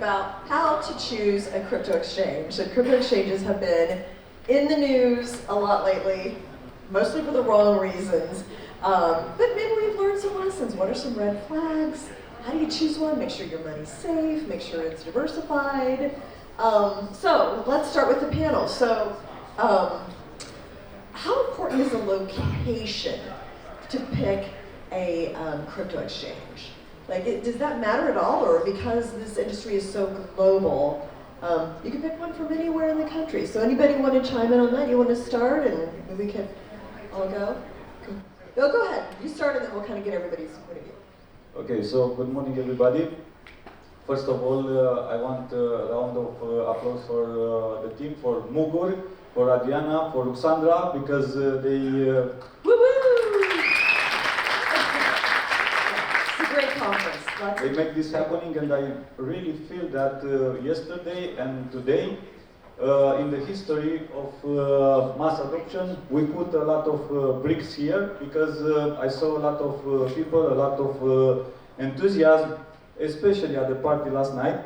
about how to choose a crypto exchange. And crypto exchanges have been in the news a lot lately, mostly for the wrong reasons. But maybe we've learned some lessons. What are some red flags? How do you choose one? Make sure your money's safe, make sure it's diversified. So let's start with the panel. So how important is the location to pick a crypto exchange? Like, does that matter at all? Or because this industry is so global, you can pick one from anywhere in the country. So anybody want to chime in on that? You want to start and we can all go? No, go ahead. You start and then we'll kind of get everybody's point of view. Okay, so good morning everybody. First of all, I want a round of applause for the team, for Mugur, for Adriana, for Ruxandra, because they... Woo-woo! It's a great conference. They make this happening, and I really feel that yesterday and today, in the history of mass adoption, we put a lot of bricks here, because I saw a lot of people, a lot of enthusiasm, especially at the party last night.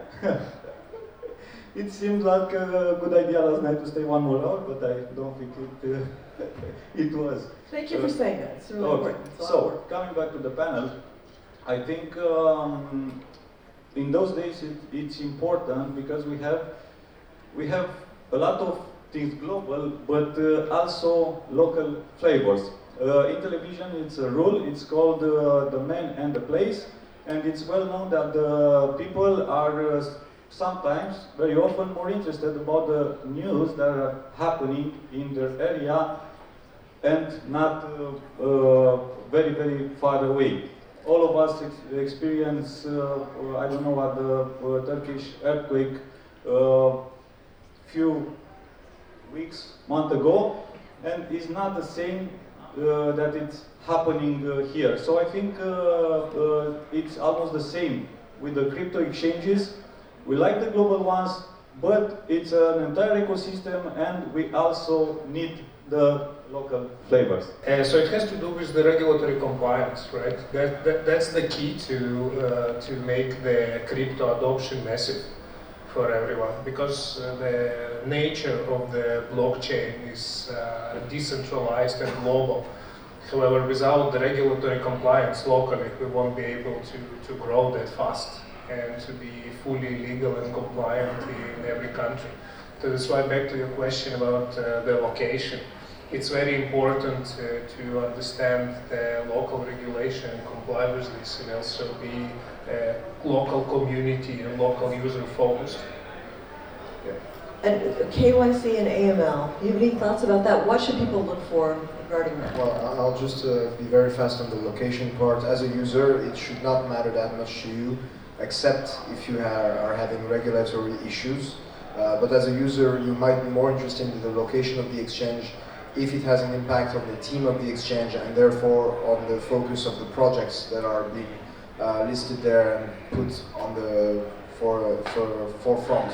It seemed like a good idea last night to stay one more hour, but I don't think it was. Thank you for saying that. It's really important. So, coming back to the panel, I think in those days it's important because we have a lot of things global, but also local flavors. In television, it's a rule. It's called the man and the place, and it's well known that the people are sometimes, very often, more interested about the news that are happening in their area and not very, very far away. All of us experience, I don't know what, the Turkish earthquake few weeks, month ago, and it's not the same that it's happening here. So I think it's almost the same with the crypto exchanges. We like the global ones, but it's an entire ecosystem, and we also need the local flavors. So it has to do with the regulatory compliance, right? That's the key to make the crypto adoption massive for everyone, because the nature of the blockchain is decentralized and global. However, without the regulatory compliance locally, we won't be able to grow that fast and to be fully legal and compliant in every country. So that's why, back to your question about the location, it's very important to understand the local regulation and comply with this, and also be local community and local user focused. Yeah. And KYC and AML, do you have any thoughts about that? What should people look for regarding that? Well, I'll just be very fast on the location part. As a user, it should not matter that much to you, except if you are having regulatory issues. But as a user, you might be more interested in the location of the exchange if it has an impact on the team of the exchange, and therefore on the focus of the projects that are being listed there and put on the forefront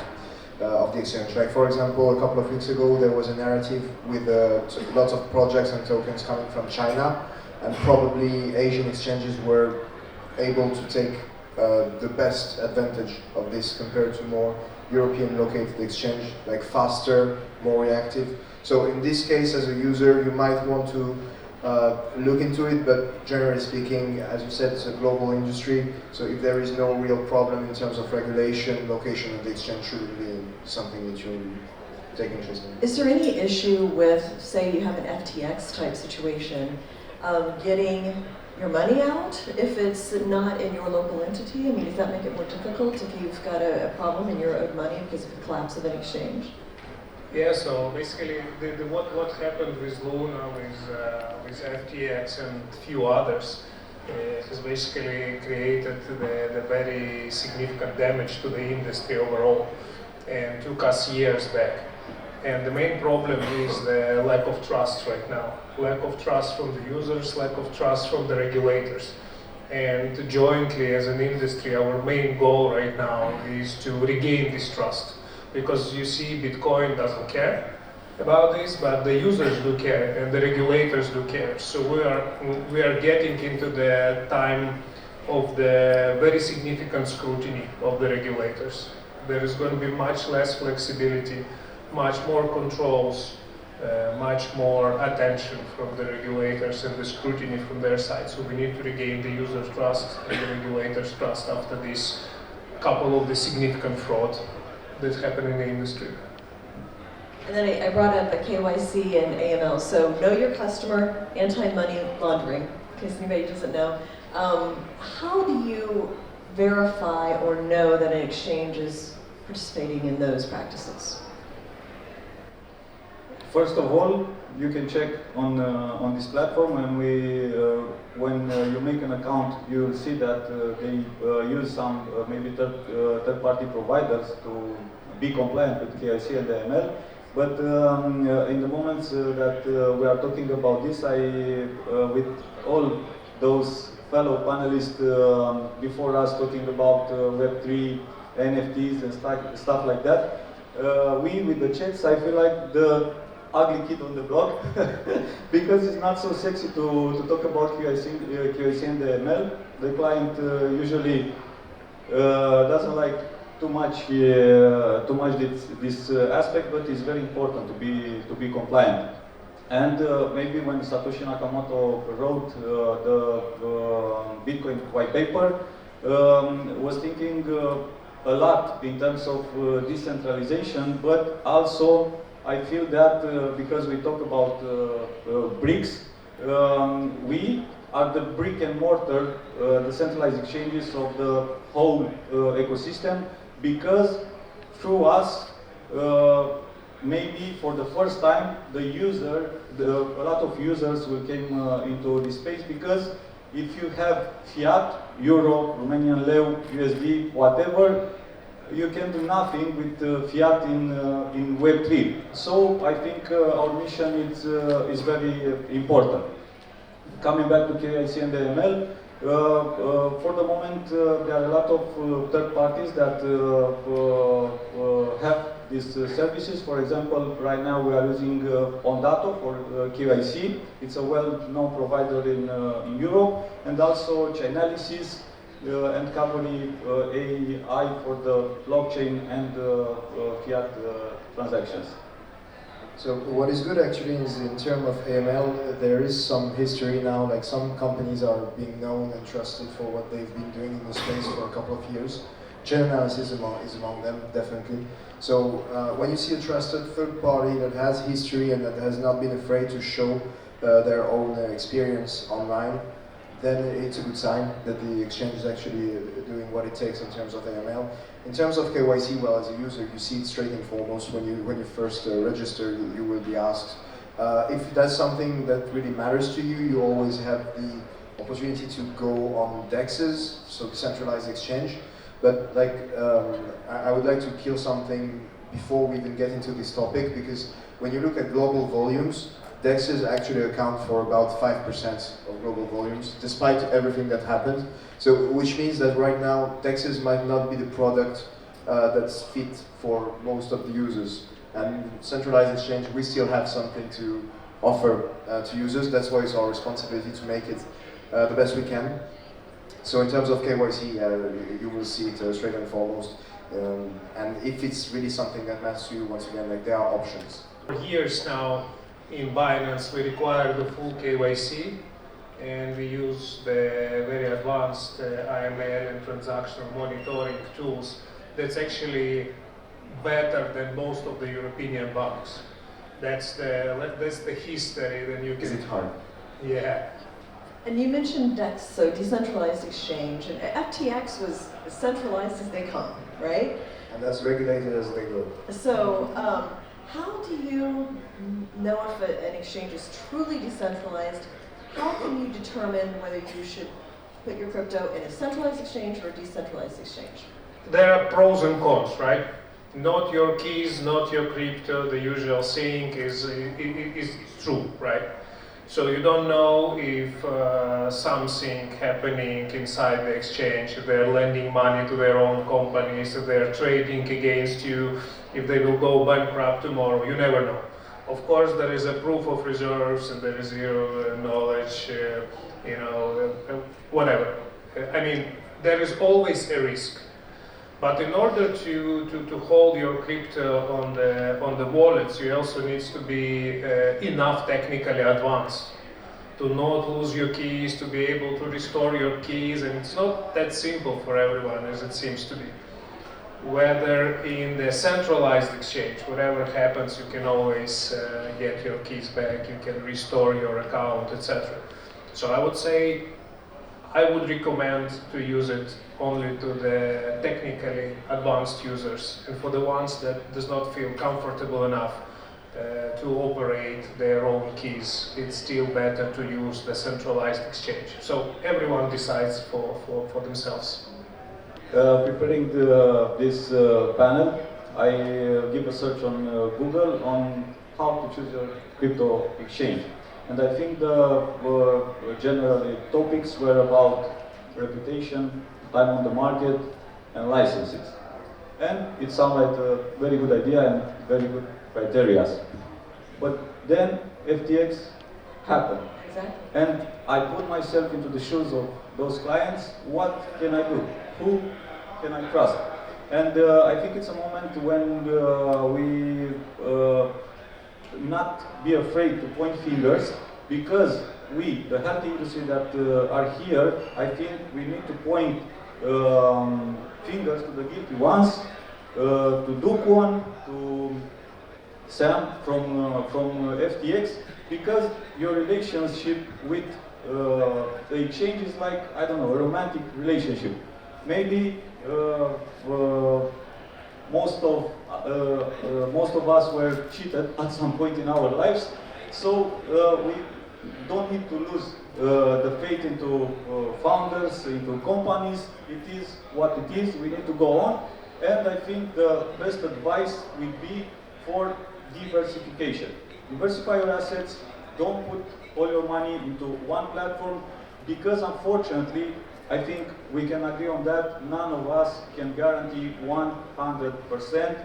of the exchange. Like, for example, a couple of weeks ago there was a narrative with lots of projects and tokens coming from China, and probably Asian exchanges were able to take the best advantage of this compared to more European located exchange, like faster, more reactive. So in this case, as a user, you might want to look into it, but generally speaking, as you said, it's a global industry, so if there is no real problem in terms of regulation, location of the exchange shouldn't be something that you take interest in. Is there any issue with, say you have an FTX type situation, getting your money out if it's not in your local entity? I mean, does that make it more difficult if you've got a problem and you're owed money because of the collapse of an exchange? Yeah, so basically what happened with Luna, with FTX and a few others, has basically created the very significant damage to the industry overall, and took us years back. And the main problem is the lack of trust right now. Lack of trust from the users, lack of trust from the regulators. And jointly as an industry, our main goal right now is to regain this trust. Because you see, Bitcoin doesn't care about this, but the users do care and the regulators do care. So we are getting into the time of the very significant scrutiny of the regulators. There is going to be much less flexibility, much more controls, much more attention from the regulators and the scrutiny from their side. So we need to regain the user's trust and the regulators' trust after this couple of the significant fraud that happened in the industry. And then I brought up the KYC and AML. So know your customer, anti-money laundering, in case anybody doesn't know. How do you verify or know that an exchange is participating in those practices? First of all, you can check on this platform, and when you make an account, you'll see that they use some maybe third-party providers to be compliant with KYC and AML. But in the moments that we are talking about this, with all those fellow panelists before us talking about Web3, NFTs and stuff like that, we with the checks, I feel like the ugly kid on the block because it's not so sexy to talk about QIC and the ML. The client usually doesn't like too much this aspect, but it's very important to be compliant. And maybe when Satoshi Nakamoto wrote the Bitcoin white paper, was thinking a lot in terms of decentralization, but also I feel that because we talk about bricks, we are the brick and mortar, the centralized exchanges of the whole ecosystem, because through us, maybe for the first time, a lot of users will come into this space, because if you have fiat, euro, Romanian leu, USD, whatever, you can do nothing with fiat in Web3. So I think our mission is very important. Coming back to KYC and AML, for the moment there are a lot of third parties that have these services. For example, right now we are using Ondato for KYC. It's a well-known provider in Europe, and also Chainalysis and Cavalry AI for the blockchain and fiat transactions. So what is good actually is in terms of AML, there is some history now, like some companies are being known and trusted for what they've been doing in the space for a couple of years. Chainalysis is among them, definitely. So when you see a trusted third party that has history and that has not been afraid to show their own experience online, then it's a good sign that the exchange is actually doing what it takes in terms of AML. In terms of KYC, well, as a user, you see it straight and foremost when you first register. You will be asked if that's something that really matters to you. You always have the opportunity to go on DEXs, so decentralized exchange. But like, I would like to kill something before we even get into this topic, because when you look at global volumes, DEXs actually account for about 5% of global volumes, despite everything that happened. So, which means that right now, DEXs might not be the product that's fit for most of the users. And centralized exchange, we still have something to offer to users. That's why it's our responsibility to make it the best we can. So in terms of KYC, you will see it straight and foremost. And if it's really something that matters to you, once again, like there are options. For years now, in Binance, we require the full KYC, and we use the very advanced IML and transactional monitoring tools that's actually better than most of the European banks. That's the history. Then you can. Is it hard? Yeah. And you mentioned DEX, so decentralized exchange, and FTX was as centralized as they come, right? And that's regulated as they go. So, how do you know if an exchange is truly decentralized? How can you determine whether you should put your crypto in a centralized exchange or a decentralized exchange? There are pros and cons, right? Not your keys, not your crypto. The usual saying is true, right? So you don't know if something happening inside the exchange, if they're lending money to their own companies, if they're trading against you, if they will go bankrupt tomorrow. You never know. Of course, there is a proof of reserves and there is zero knowledge, whatever. I mean, there is always a risk. But in order to hold your crypto on the wallets, you also need to be enough technically advanced to not lose your keys, to be able to restore your keys, and it's not that simple for everyone as it seems to be. Whether in the centralized exchange, whatever happens, you can always get your keys back, you can restore your account, etc. So I would say I would recommend to use it only to the technically advanced users, and for the ones that does not feel comfortable enough to operate their own keys, it's still better to use the centralized exchange. So everyone decides for themselves. Preparing this panel, I give a search on Google on how to choose your crypto exchange. And I think the general topics were about reputation, time on the market, and licenses. And it sounded like a very good idea and very good criteria. But then FTX happened. Exactly. And I put myself into the shoes of those clients. What can I do? Who can I trust? And I think it's a moment when we not be afraid to point fingers, because we, the health industry that are here, I think we need to point fingers to the guilty ones, to Dukwon, to Sam from FTX, because your relationship with the exchange is like, I don't know, a romantic relationship. Maybe most of us were cheated at some point in our lives, so we don't need to lose the faith into founders, into companies. It is what it is. We need to go on, and I think the best advice will be for diversification. Diversify your assets. Don't put all your money into one platform, because unfortunately, I think we can agree on that. None of us can guarantee 100%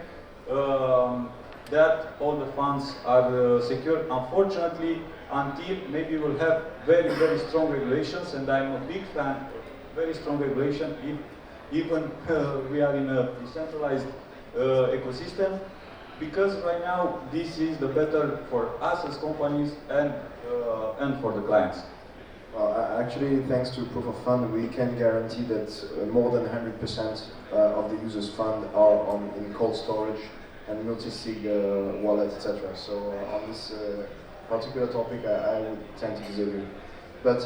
that all the funds are secure. Unfortunately, until maybe we'll have very, very strong regulations, and I'm a big fan of very strong regulation, if even we are in a decentralized ecosystem, because right now this is the better for us as companies and for the clients. Actually, thanks to Proof of Fund, we can guarantee that more than 100% of the users' fund are in cold storage and multi-sig wallet, etc. So on this particular topic, I would tend to disagree. But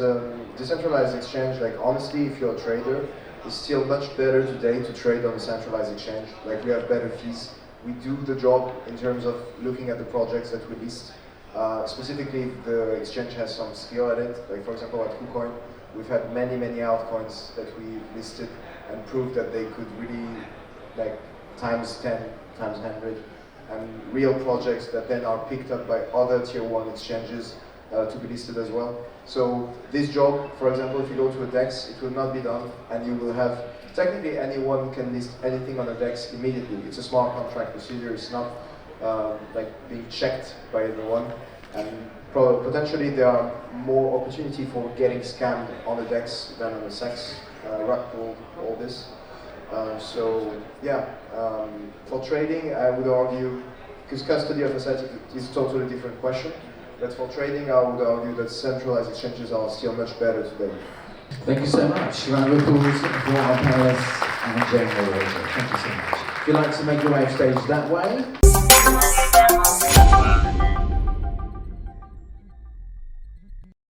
decentralized exchange, like honestly, if you're a trader, it's still much better today to trade on a centralized exchange. Like we have better fees. We do the job in terms of looking at the projects that we list. Specifically, if the exchange has some skill at it, like for example at KuCoin, we've had many altcoins that we listed and proved that they could really like times 10, times 100, and real projects that then are picked up by other tier 1 exchanges to be listed as well. So this job, for example, if you go to a DEX, it will not be done, and you will have, technically anyone can list anything on a DEX immediately. It's a smart contract procedure, it's not like being checked by everyone, and potentially there are more opportunity for getting scammed on the DEX than on the SEX, rug pull, all this. So yeah, for trading I would argue, because custody of assets is a totally different question, but for trading I would argue that centralized exchanges are still much better today. Thank you so much. Round of applause for our panelists and Jane Moreover. Thank you so much. If you'd like to make your way off stage that way.